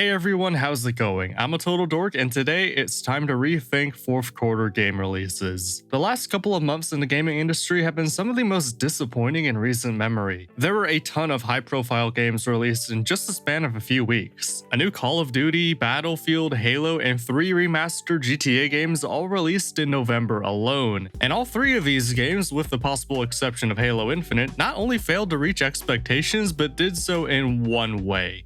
Hey everyone, how's it going? I'm a Total Dork, and today it's time to rethink fourth quarter game releases. The last couple of months in the gaming industry have been some of the most disappointing in recent memory. There were a ton of high-profile games released in just the span of a few weeks. A new Call of Duty, Battlefield, Halo, and 3 remastered GTA games all released in November alone. And all 3 of these games, with the possible exception of Halo Infinite, not only failed to reach expectations, but did so in one way.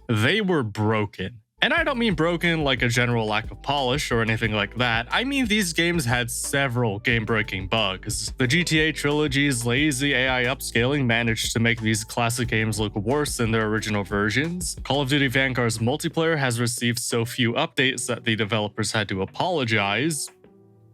They were broken. And I don't mean broken like a general lack of polish or anything like that. I mean these games had several game-breaking bugs. The GTA trilogy's lazy AI upscaling managed to make these classic games look worse than their original versions. Call of Duty Vanguard's multiplayer has received so few updates that the developers had to apologize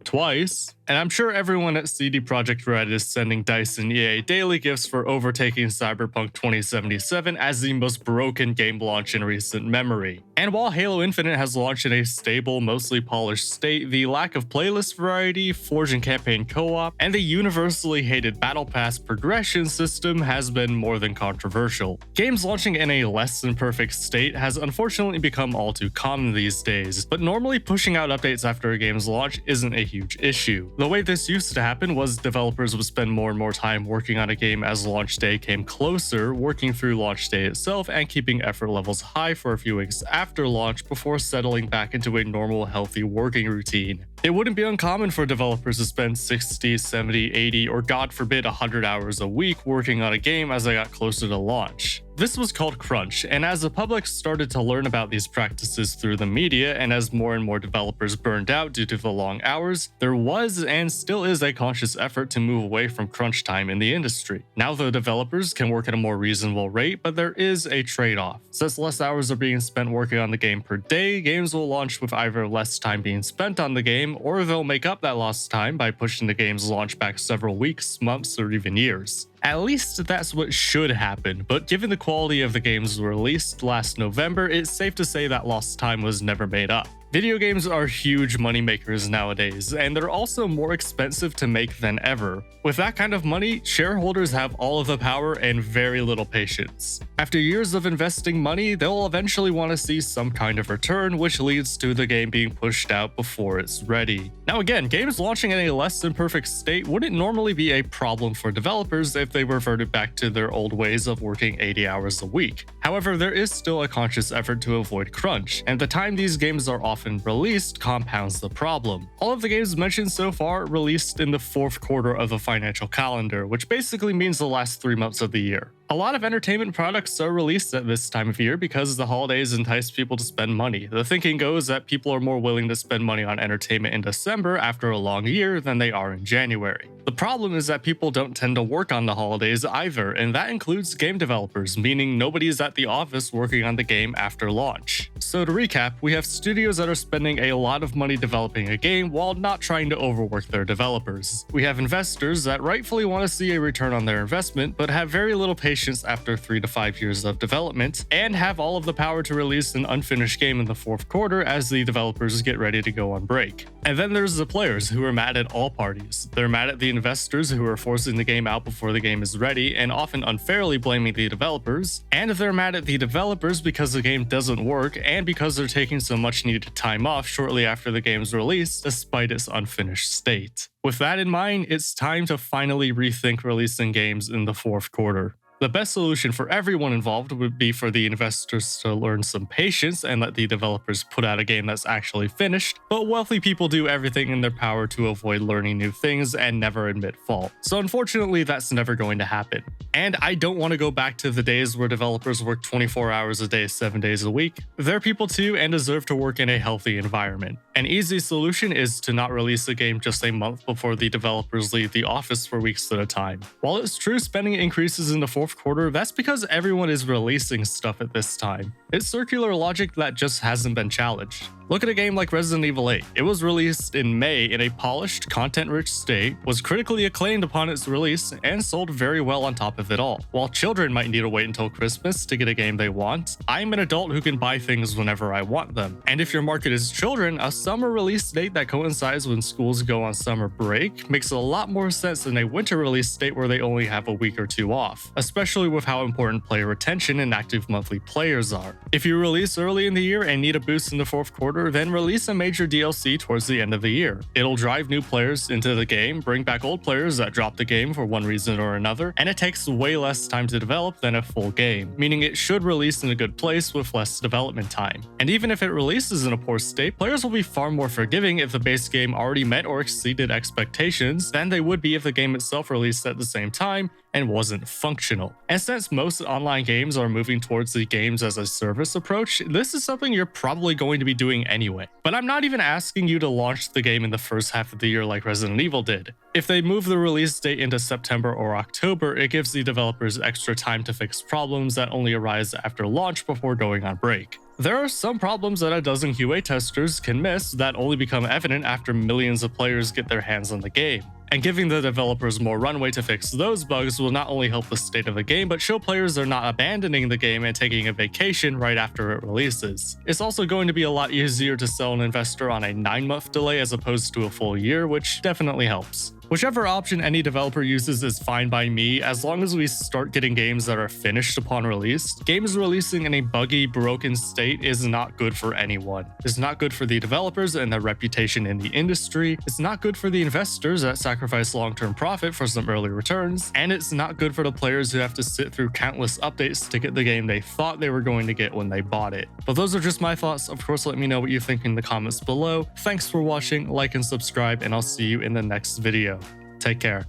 twice. And I'm sure everyone at CD Projekt Red is sending DICE and EA daily gifts for overtaking Cyberpunk 2077 as the most broken game launch in recent memory. And while Halo Infinite has launched in a stable, mostly polished state, the lack of playlist variety, Forge and campaign co-op, and the universally hated Battle Pass progression system has been more than controversial. Games launching in a less than perfect state has unfortunately become all too common these days, but normally pushing out updates after a game's launch isn't a huge issue. The way this used to happen was developers would spend more and more time working on a game as launch day came closer, working through launch day itself and keeping effort levels high for a few weeks after launch before settling back into a normal, healthy working routine. It wouldn't be uncommon for developers to spend 60, 70, 80, or God forbid 100 hours a week working on a game as they got closer to launch. This was called crunch, and as the public started to learn about these practices through the media, and as more and more developers burned out due to the long hours, there was and still is a conscious effort to move away from crunch time in the industry. Now the developers can work at a more reasonable rate, but there is a trade-off. Since less hours are being spent working on the game per day, games will launch with either less time being spent on the game, or they'll make up that lost time by pushing the game's launch back several weeks, months, or even years. At least that's what should happen, but given the quality of the games released last November, it's safe to say that lost time was never made up. Video games are huge moneymakers nowadays, and they're also more expensive to make than ever. With that kind of money, shareholders have all of the power and very little patience. After years of investing money, they'll eventually want to see some kind of return, which leads to the game being pushed out before it's ready. Now again, games launching in a less than perfect state wouldn't normally be a problem for developers if they reverted back to their old ways of working 80 hours a week. However, there is still a conscious effort to avoid crunch, and the time these games are often released compounds the problem. All of the games mentioned so far released in the fourth quarter of the financial calendar, which basically means the last 3 months of the year. A lot of entertainment products are released at this time of year because the holidays entice people to spend money. The thinking goes that people are more willing to spend money on entertainment in December after a long year than they are in January. The problem is that people don't tend to work on the holidays either, and that includes game developers, meaning nobody is at the office working on the game after launch. So to recap, we have studios that are spending a lot of money developing a game while not trying to overwork their developers. We have investors that rightfully want to see a return on their investment, but have very little patience after 3 to 5 years of development, and have all of the power to release an unfinished game in the fourth quarter as the developers get ready to go on break. And then there's the players who are mad at all parties. They're mad at the investors who are forcing the game out before the game is ready and often unfairly blaming the developers, and they're mad at the developers because the game doesn't work and because they're taking so much needed time off shortly after the game's release despite its unfinished state. With that in mind, it's time to finally rethink releasing games in the fourth quarter. The best solution for everyone involved would be for the investors to learn some patience and let the developers put out a game that's actually finished, but wealthy people do everything in their power to avoid learning new things and never admit fault. So unfortunately, that's never going to happen. And I don't want to go back to the days where developers work 24 hours a day, 7 days a week. They're people too and deserve to work in a healthy environment. An easy solution is to not release a game just a month before the developers leave the office for weeks at a time. While it's true spending increases in the fourth quarter, that's because everyone is releasing stuff at this time. It's circular logic that just hasn't been challenged. Look at a game like Resident Evil 8. It was released in May in a polished, content-rich state, was critically acclaimed upon its release, and sold very well on top of it all. While children might need to wait until Christmas to get a game they want, I'm an adult who can buy things whenever I want them. And if your market is children, a summer release date that coincides when schools go on summer break makes a lot more sense than a winter release date where they only have a week or two off, especially with how important player retention and active monthly players are. If you release early in the year and need a boost in the fourth quarter, then release a major DLC towards the end of the year. It'll drive new players into the game, bring back old players that dropped the game for one reason or another, and it takes way less time to develop than a full game, meaning it should release in a good place with less development time. And even if it releases in a poor state, players will be far more forgiving if the base game already met or exceeded expectations than they would be if the game itself released at the same time and wasn't functional. And since most online games are moving towards the games as a service approach, this is something you're probably going to be doing anyway. But I'm not even asking you to launch the game in the first half of the year like Resident Evil did. If they move the release date into September or October, it gives the developers extra time to fix problems that only arise after launch before going on break. There are some problems that a dozen QA testers can miss that only become evident after millions of players get their hands on the game. And giving the developers more runway to fix those bugs will not only help the state of the game, but show players they're not abandoning the game and taking a vacation right after it releases. It's also going to be a lot easier to sell an investor on a 9-month delay as opposed to a full year, which definitely helps. Whichever option any developer uses is fine by me, as long as we start getting games that are finished upon release. Games releasing in a buggy, broken state is not good for anyone. It's not good for the developers and their reputation in the industry. It's not good for the investors that sacrifice long-term profit for some early returns. And it's not good for the players who have to sit through countless updates to get the game they thought they were going to get when they bought it. But those are just my thoughts. Of course, let me know what you think in the comments below. Thanks for watching, like and subscribe, and I'll see you in the next video. Take care.